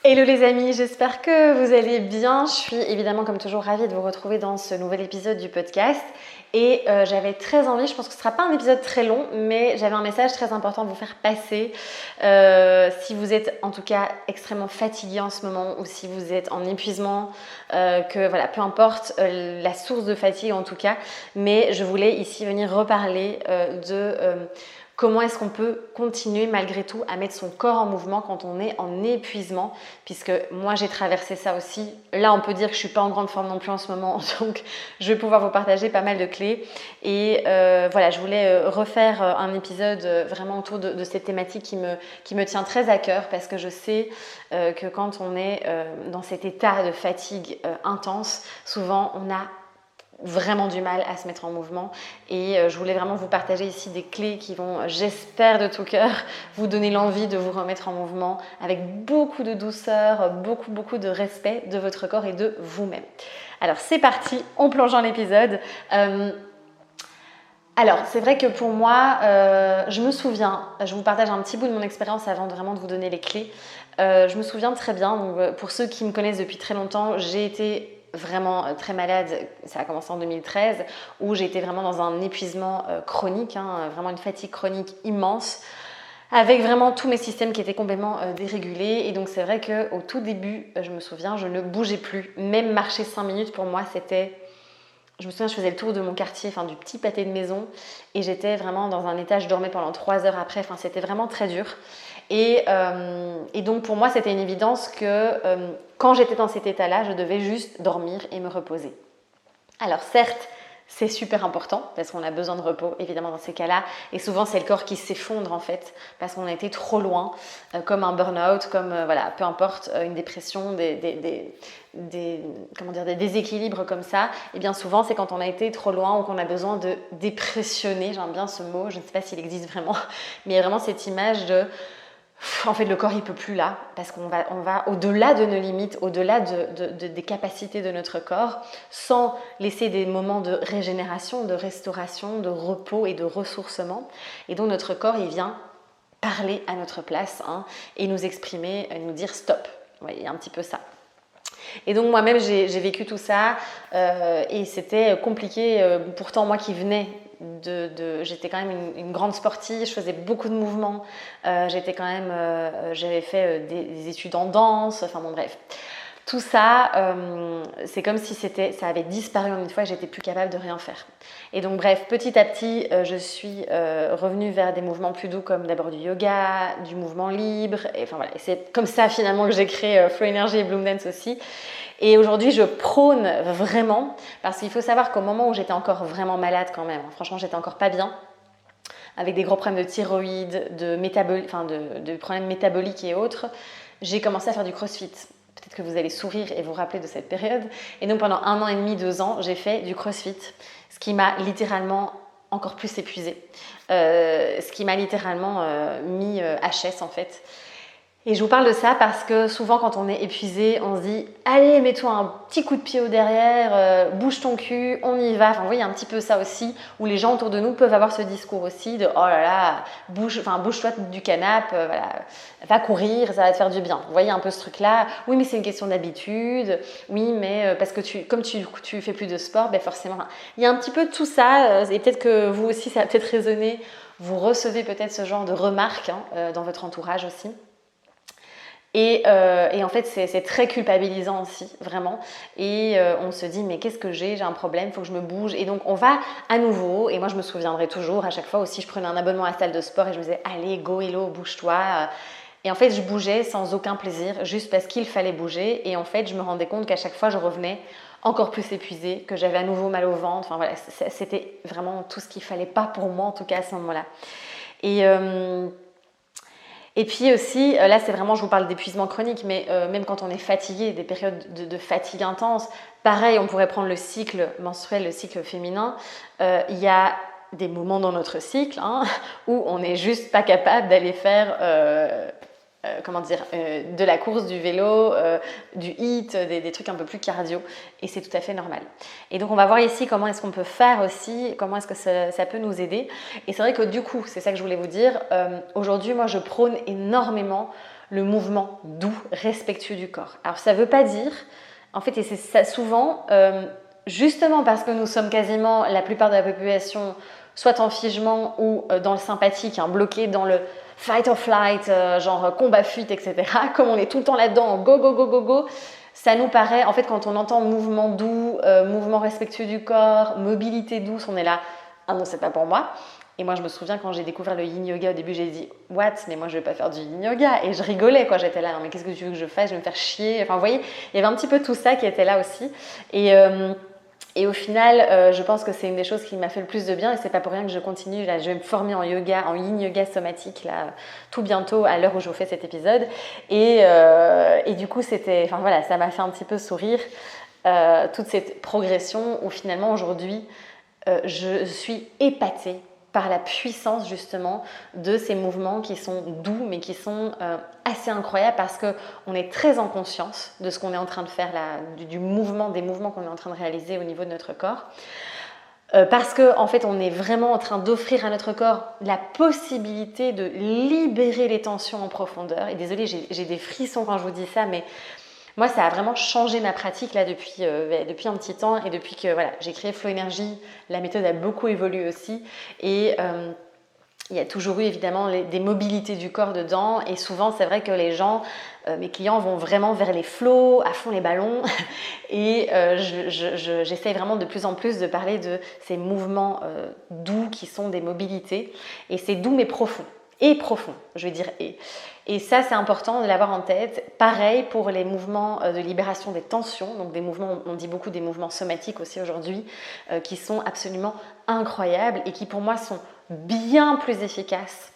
Hello les amis, j'espère que vous allez bien. Je suis évidemment comme toujours ravie de vous retrouver dans ce nouvel épisode du podcast. Et j'avais très envie, je pense que ce ne sera pas un épisode très long, mais j'avais un message très important à vous faire passer. Si vous êtes en tout cas extrêmement fatigué en ce moment ou si vous êtes en épuisement, que voilà, peu importe la source de fatigue en tout cas, mais je voulais ici venir reparler comment est-ce qu'on peut continuer malgré tout à mettre son corps en mouvement quand on est en épuisement, puisque moi j'ai traversé ça aussi. Là on peut dire que je ne suis pas en grande forme non plus en ce moment, donc je vais pouvoir vous partager pas mal de clés. Et voilà, je voulais refaire un épisode vraiment autour de cette thématique qui me tient très à cœur, parce que je sais que quand on est dans cet état de fatigue intense, souvent on a vraiment du mal à se mettre en mouvement, et je voulais vraiment vous partager ici des clés qui vont, j'espère de tout cœur, vous donner l'envie de vous remettre en mouvement avec beaucoup de douceur, beaucoup de respect de votre corps et de vous-même. Alors c'est parti, on plonge dans l'épisode. Alors, c'est vrai que pour moi, je me souviens, je vous partage un petit bout de mon expérience avant vraiment de vous donner les clés. Je me souviens très bien, donc, pour ceux qui me connaissent depuis très longtemps, j'ai été vraiment très malade. Ça a commencé en 2013, où j'ai été vraiment dans un épuisement chronique, vraiment une fatigue chronique immense, avec vraiment tous mes systèmes qui étaient complètement dérégulés. Et donc c'est vrai qu'au tout début, je me souviens, je ne bougeais plus. Même marcher 5 minutes pour moi, c'était... Je me souviens, je faisais le tour de mon quartier, enfin du petit pâté de maison, et j'étais vraiment dans un état, je dormais pendant 3 heures après, enfin c'était vraiment très dur. Et donc pour moi, c'était une évidence que quand j'étais dans cet état-là, je devais juste dormir et me reposer. Alors certes, c'est super important parce qu'on a besoin de repos évidemment dans ces cas-là, et souvent c'est le corps qui s'effondre en fait parce qu'on a été trop loin, comme un burn-out, comme voilà, peu importe, une dépression, des déséquilibres comme ça. Et bien souvent c'est quand on a été trop loin ou qu'on a besoin de dépressionner, j'aime bien ce mot, je ne sais pas s'il existe vraiment, mais il y a vraiment cette image de... En fait, le corps, il ne peut plus là, parce qu'on va au-delà de nos limites, au-delà des capacités de notre corps, sans laisser des moments de régénération, de restauration, de repos et de ressourcement. Et donc, notre corps, il vient parler à notre place, et nous exprimer, nous dire stop. Ouais, il y a un petit peu ça. Et donc moi-même j'ai vécu tout ça, et c'était compliqué. Pourtant moi qui venais j'étais quand même une grande sportive, je faisais beaucoup de mouvements, j'avais fait des études en danse, enfin bon bref. Tout ça, c'est comme si ça avait disparu en une fois et j'étais plus capable de rien faire. Et donc bref, petit à petit, je suis revenue vers des mouvements plus doux, comme d'abord du yoga, du mouvement libre. Et enfin voilà, c'est comme ça finalement que j'ai créé Flow Energy et Bloom Dance aussi. Et aujourd'hui, je prône vraiment, parce qu'il faut savoir qu'au moment où j'étais encore vraiment malade quand même, franchement, j'étais encore pas bien, avec des gros problèmes de thyroïde, de problèmes métaboliques et autres, j'ai commencé à faire du crossfit. Peut-être que vous allez sourire et vous rappeler de cette période. Et donc pendant 1 an et demi, 2 ans, j'ai fait du crossfit, ce qui m'a littéralement encore plus épuisée, ce qui m'a littéralement mis HS en fait. Et je vous parle de ça parce que souvent quand on est épuisé, on se dit « Allez, mets-toi un petit coup de pied au derrière, bouge ton cul, on y va ». Enfin, vous voyez, il y a un petit peu ça aussi, où les gens autour de nous peuvent avoir ce discours aussi de « Oh là là, bouge-toi du canapé, voilà, va courir, ça va te faire du bien ». Vous voyez un peu ce truc-là. Oui, mais c'est une question d'habitude. Oui, mais parce que comme tu fais plus de sport, ben forcément. Il y a un petit peu tout ça, et peut-être que vous aussi, ça va peut-être résonner. Vous recevez peut-être ce genre de remarques dans votre entourage aussi. Et en fait, c'est très culpabilisant aussi, vraiment. Et on se dit, mais qu'est-ce que j'ai un problème, il faut que je me bouge. Et donc, on va à nouveau, et moi, je me souviendrai toujours, à chaque fois aussi, je prenais un abonnement à la salle de sport et je me disais, allez, go, hello, bouge-toi. Et en fait, je bougeais sans aucun plaisir, juste parce qu'il fallait bouger. Et en fait, je me rendais compte qu'à chaque fois, je revenais encore plus épuisée, que j'avais à nouveau mal au ventre. Enfin, voilà, c'était vraiment tout ce qu'il ne fallait pas pour moi, en tout cas, à ce moment-là. Et puis aussi, là c'est vraiment, je vous parle d'épuisement chronique, mais même quand on est fatigué, des périodes de fatigue intense, pareil, on pourrait prendre le cycle menstruel, le cycle féminin, il y a des moments dans notre cycle où on n'est juste pas capable d'aller faire de la course, du vélo, du HIIT, des trucs un peu plus cardio, et c'est tout à fait normal. Et donc on va voir ici comment est-ce qu'on peut faire aussi, comment est-ce que ça peut nous aider. Et c'est vrai que du coup, c'est ça que je voulais vous dire, aujourd'hui moi je prône énormément le mouvement doux, respectueux du corps. Alors ça ne veut pas dire, en fait, et c'est ça souvent, justement parce que nous sommes quasiment la plupart de la population soit en figement ou dans le sympathique, hein, bloqué dans le fight or flight, genre combat-fuite, etc. Comme on est tout le temps là-dedans, en go, go, go, go, go, ça nous paraît, en fait, quand on entend mouvement doux, mouvement respectueux du corps, mobilité douce, on est là, ah non, c'est pas pour moi. Et moi, je me souviens quand j'ai découvert le yin yoga, au début, j'ai dit « What ? Mais moi, je vais pas faire du yin yoga ». Et je rigolais, quoi. J'étais là « Non, mais qu'est-ce que tu veux que je fasse ? Je vais me faire chier ». Enfin, vous voyez, il y avait un petit peu tout ça qui était là aussi. Et au final, je pense que c'est une des choses qui m'a fait le plus de bien. Et c'est pas pour rien que je continue. Là, je vais me former en yoga, en yin yoga somatique, là, tout bientôt, à l'heure où je vous fais cet épisode. Et du coup, enfin voilà, ça m'a fait un petit peu sourire, toute cette progression où finalement, aujourd'hui, je suis épatée par la puissance justement de ces mouvements qui sont doux mais qui sont assez incroyables parce qu'on est très en conscience de ce qu'on est en train de faire là, des mouvements qu'on est en train de réaliser au niveau de notre corps. Parce qu'en fait, on est vraiment en train d'offrir à notre corps la possibilité de libérer les tensions en profondeur. Et désolée, j'ai des frissons quand je vous dis ça, mais moi, ça a vraiment changé ma pratique là depuis un petit temps et depuis que voilà, j'ai créé Flow Energy, la méthode a beaucoup évolué aussi et il y a toujours eu évidemment des mobilités du corps dedans et souvent c'est vrai que les gens, mes clients vont vraiment vers les flows, à fond les ballons et j'essaye vraiment de plus en plus de parler de ces mouvements doux qui sont des mobilités et c'est doux mais profond. Et profond, je vais dire et. Et ça, c'est important de l'avoir en tête. Pareil pour les mouvements de libération des tensions, donc des mouvements, on dit beaucoup des mouvements somatiques aussi aujourd'hui, qui sont absolument incroyables et qui pour moi sont bien plus efficaces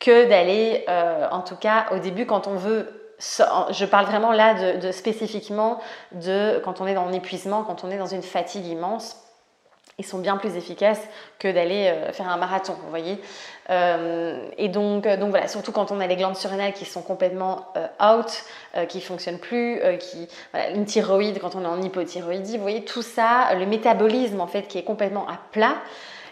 que d'aller, en tout cas au début quand on veut, je parle vraiment là spécifiquement de quand on est dans l'épuisement, quand on est dans une fatigue immense. Ils sont bien plus efficaces que d'aller faire un marathon, vous voyez. Et donc voilà, surtout quand on a les glandes surrénales qui sont complètement out, qui ne fonctionnent plus, voilà, une thyroïde quand on est en hypothyroïdie, vous voyez, tout ça, le métabolisme en fait qui est complètement à plat,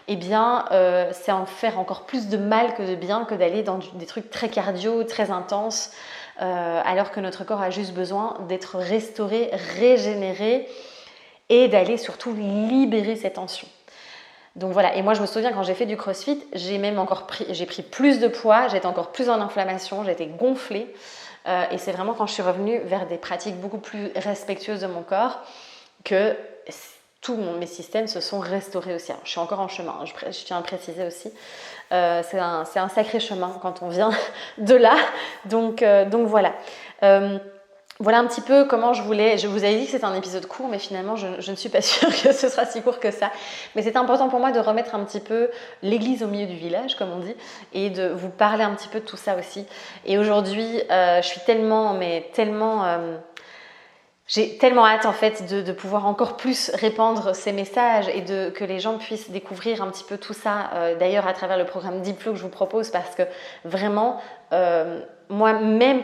eh bien, c'est en faire encore plus de mal que de bien que d'aller dans des trucs très cardio, très intenses, alors que notre corps a juste besoin d'être restauré, régénéré, et d'aller surtout libérer ces tensions. Donc voilà, et moi je me souviens quand j'ai fait du crossfit, j'ai pris plus de poids, j'étais encore plus en inflammation, j'étais gonflée et c'est vraiment quand je suis revenue vers des pratiques beaucoup plus respectueuses de mon corps que tous mes systèmes se sont restaurés aussi. Alors, je suis encore en chemin, je tiens à préciser aussi, c'est un sacré chemin quand on vient de là, donc voilà. Voilà un petit peu comment je vous avais dit que c'était un épisode court, mais finalement je ne suis pas sûre que ce sera si court que ça. Mais c'est important pour moi de remettre un petit peu l'église au milieu du village, comme on dit, et de vous parler un petit peu de tout ça aussi. Et aujourd'hui, je suis j'ai tellement hâte en fait de pouvoir encore plus répandre ces messages et que les gens puissent découvrir un petit peu tout ça, d'ailleurs à travers le programme Deep Flow que je vous propose, parce que vraiment moi-même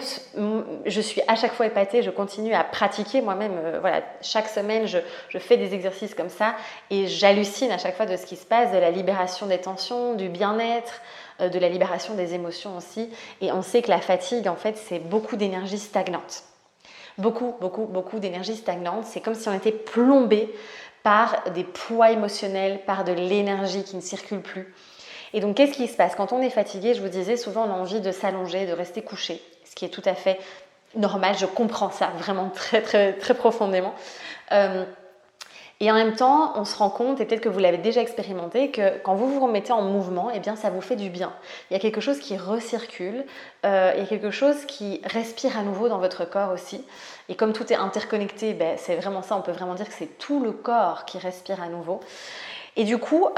je suis à chaque fois épatée, je continue à pratiquer moi-même, voilà, chaque semaine je fais des exercices comme ça et j'hallucine à chaque fois de ce qui se passe, de la libération des tensions, du bien-être, de la libération des émotions aussi. Et on sait que la fatigue en fait c'est beaucoup d'énergie stagnante. Beaucoup d'énergie stagnante. C'est comme si on était plombé par des poids émotionnels, par de l'énergie qui ne circule plus. Et donc, qu'est-ce qui se passe ? Quand on est fatigué, je vous disais, souvent on a envie de s'allonger, de rester couché, ce qui est tout à fait normal. Je comprends ça vraiment très, très, très profondément. Et en même temps, on se rend compte, et peut-être que vous l'avez déjà expérimenté, que quand vous vous remettez en mouvement, eh bien, ça vous fait du bien. Il y a quelque chose qui recircule, il y a quelque chose qui respire à nouveau dans votre corps aussi. Et comme tout est interconnecté, c'est vraiment ça, on peut vraiment dire que c'est tout le corps qui respire à nouveau. Et du coup,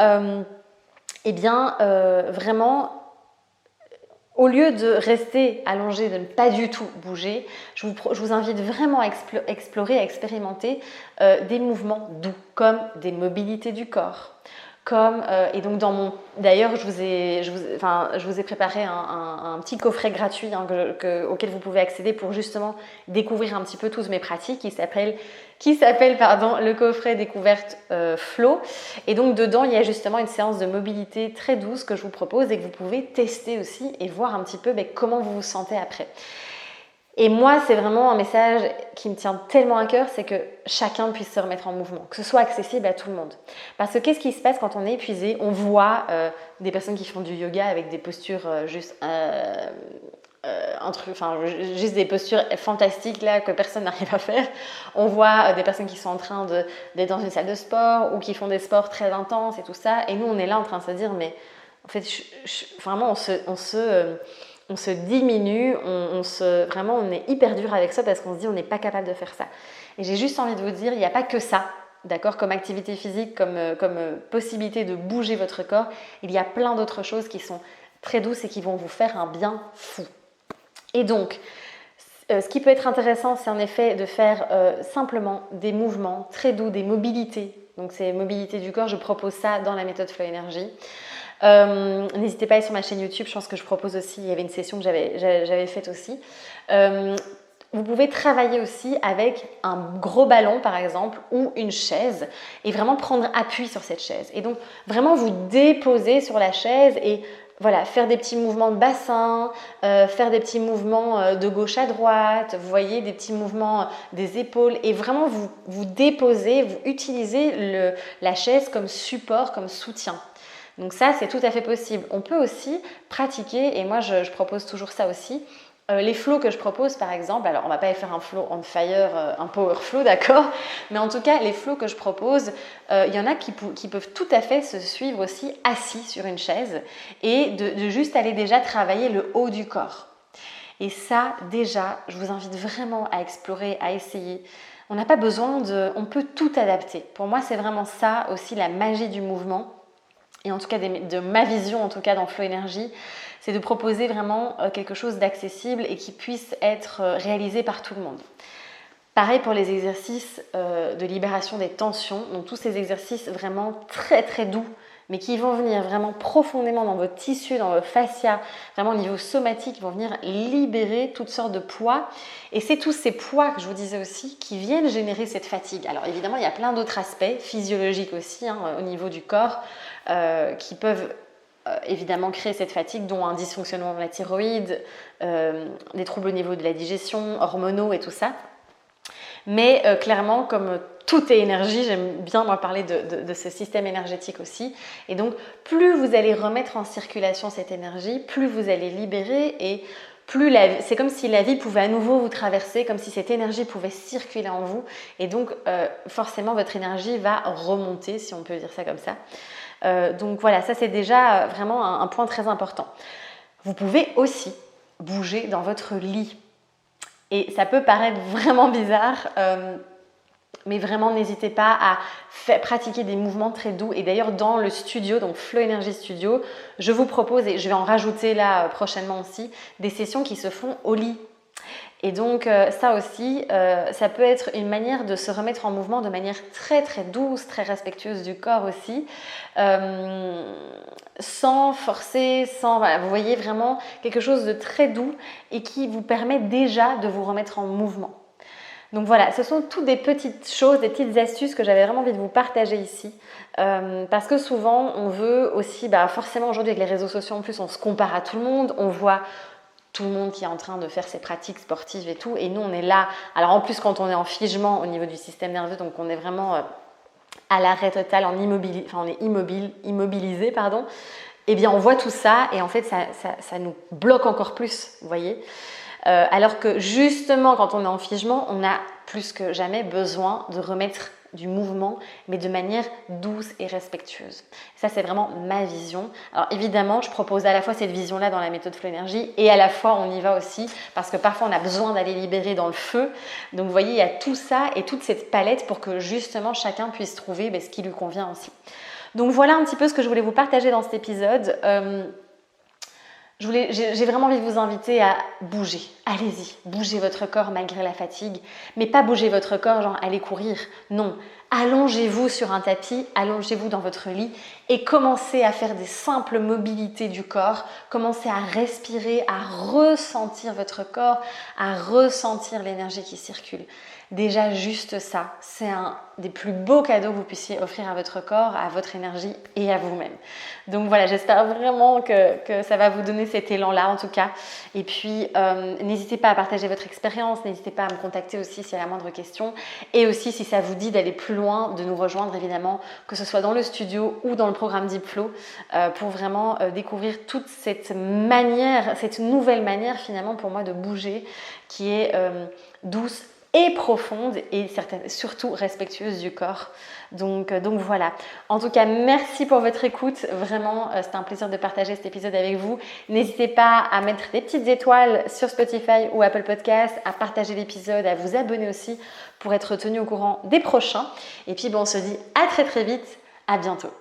vraiment, au lieu de rester allongé, de ne pas du tout bouger, je vous invite vraiment à explorer, à expérimenter des mouvements doux, comme des mobilités du corps. Et donc d'ailleurs je vous ai préparé un petit coffret gratuit auquel vous pouvez accéder pour justement découvrir un petit peu toutes mes pratiques qui s'appelle le coffret découverte Flow. Et donc dedans il y a justement une séance de mobilité très douce que je vous propose et que vous pouvez tester aussi et voir un petit peu comment vous vous sentez après. Et moi, c'est vraiment un message qui me tient tellement à cœur, c'est que chacun puisse se remettre en mouvement, que ce soit accessible à tout le monde. Parce que qu'est-ce qui se passe quand on est épuisé? On voit des personnes qui font du yoga avec des postures juste juste des postures fantastiques là que personne n'arrive à faire. On voit des personnes qui sont en train d'être dans une salle de sport ou qui font des sports très intenses et tout ça. Et nous, on est là en train de se dire, mais en fait, vraiment, on se diminue, vraiment, on est hyper dur avec ça parce qu'on se dit, on n'est pas capable de faire ça. Et j'ai juste envie de vous dire, il n'y a pas que ça. D'accord, comme activité physique, comme possibilité de bouger votre corps, il y a plein d'autres choses qui sont très douces et qui vont vous faire un bien fou. Et donc, ce qui peut être intéressant, c'est en effet de faire simplement des mouvements très doux, des mobilités. Donc, c'est mobilité du corps, je propose ça dans la méthode Flow Energy. N'hésitez pas à aller sur ma chaîne YouTube, je pense que je propose aussi, il y avait une session que j'avais faite aussi. Vous pouvez travailler aussi avec un gros ballon par exemple ou une chaise et vraiment prendre appui sur cette chaise. Et donc vraiment vous déposer sur la chaise et voilà, faire des petits mouvements de bassin, faire des petits mouvements de gauche à droite, vous voyez, des petits mouvements des épaules et vraiment vous déposez, vous utilisez la chaise comme support, comme soutien. Donc ça, c'est tout à fait possible. On peut aussi pratiquer, et moi je propose toujours ça aussi, les flows que je propose par exemple, alors on ne va pas faire un flow on fire, un power flow, d'accord, mais en tout cas les flows que je propose, il y en a qui peuvent tout à fait se suivre aussi assis sur une chaise et de juste aller déjà travailler le haut du corps. Et ça déjà, je vous invite vraiment à explorer, à essayer. On n'a pas besoin on peut tout adapter. Pour moi c'est vraiment ça aussi la magie du mouvement. Et en tout cas de ma vision en tout cas dans Flow Energy, c'est de proposer vraiment quelque chose d'accessible et qui puisse être réalisé par tout le monde. Pareil pour les exercices de libération des tensions, donc tous ces exercices vraiment très très doux, mais qui vont venir vraiment profondément dans votre tissu, dans votre fascia, vraiment au niveau somatique, vont venir libérer toutes sortes de poids. Et c'est tous ces poids que je vous disais aussi qui viennent générer cette fatigue. Alors évidemment, il y a plein d'autres aspects physiologiques aussi au niveau du corps qui peuvent évidemment créer cette fatigue, dont un dysfonctionnement de la thyroïde, des troubles au niveau de la digestion, hormonaux et tout ça. Mais clairement, comme tout est énergie, j'aime bien moi parler de ce système énergétique aussi. Et donc, plus vous allez remettre en circulation cette énergie, plus vous allez libérer et plus c'est comme si la vie pouvait à nouveau vous traverser, comme si cette énergie pouvait circuler en vous. Et donc, forcément, votre énergie va remonter, si on peut dire ça comme ça. Donc voilà, ça c'est déjà vraiment un point très important. Vous pouvez aussi bouger dans votre lit. Et ça peut paraître vraiment bizarre, mais vraiment n'hésitez pas à pratiquer des mouvements très doux. Et d'ailleurs dans le studio, donc Flow Energy Studio, je vous propose, et je vais en rajouter là prochainement aussi, des sessions qui se font au lit. Et donc ça aussi, ça peut être une manière de se remettre en mouvement de manière très très douce, très respectueuse du corps aussi, sans forcer, voilà, vous voyez vraiment quelque chose de très doux et qui vous permet déjà de vous remettre en mouvement. Donc voilà, ce sont toutes des petites choses, des petites astuces que j'avais vraiment envie de vous partager ici. Parce que souvent, on veut aussi, forcément aujourd'hui avec les réseaux sociaux en plus, on se compare à tout le monde, on voit tout le monde qui est en train de faire ses pratiques sportives et tout, et nous on est là. Alors en plus quand on est en figement au niveau du système nerveux, donc on est vraiment à l'arrêt total, on est immobilisé, pardon, et bien on voit tout ça et en fait ça nous bloque encore plus, vous voyez. Alors que justement quand on est en figement, on a plus que jamais besoin de remettre du mouvement, mais de manière douce et respectueuse. Ça, c'est vraiment ma vision. Alors évidemment, je propose à la fois cette vision-là dans la méthode Flow Energy et à la fois on y va aussi parce que parfois on a besoin d'aller libérer dans le feu. Donc vous voyez, il y a tout ça et toute cette palette pour que justement chacun puisse trouver ce qui lui convient aussi. Donc voilà un petit peu ce que je voulais vous partager dans cet épisode. J'ai vraiment envie de vous inviter à bouger. Allez-y, bougez votre corps malgré la fatigue. Mais pas bouger votre corps, genre aller courir. Non, allongez-vous sur un tapis, allongez-vous dans votre lit et commencez à faire des simples mobilités du corps. Commencez à respirer, à ressentir votre corps, à ressentir l'énergie qui circule. Déjà, juste ça, c'est un des plus beaux cadeaux que vous puissiez offrir à votre corps, à votre énergie et à vous-même. Donc voilà, j'espère vraiment que ça va vous donner cet élan-là en tout cas. Et puis, n'hésitez pas à partager votre expérience, n'hésitez pas à me contacter aussi s'il y a la moindre question. Et aussi, si ça vous dit d'aller plus loin, de nous rejoindre évidemment, que ce soit dans le studio ou dans le programme Deep Flow, pour vraiment découvrir toute cette manière, cette nouvelle manière finalement pour moi de bouger, qui est douce et profonde et surtout respectueuse du corps. Donc voilà. En tout cas, merci pour votre écoute. Vraiment, c'était un plaisir de partager cet épisode avec vous. N'hésitez pas à mettre des petites étoiles sur Spotify ou Apple Podcast, à partager l'épisode, à vous abonner aussi pour être tenu au courant des prochains. Et puis, on se dit à très très vite. À bientôt.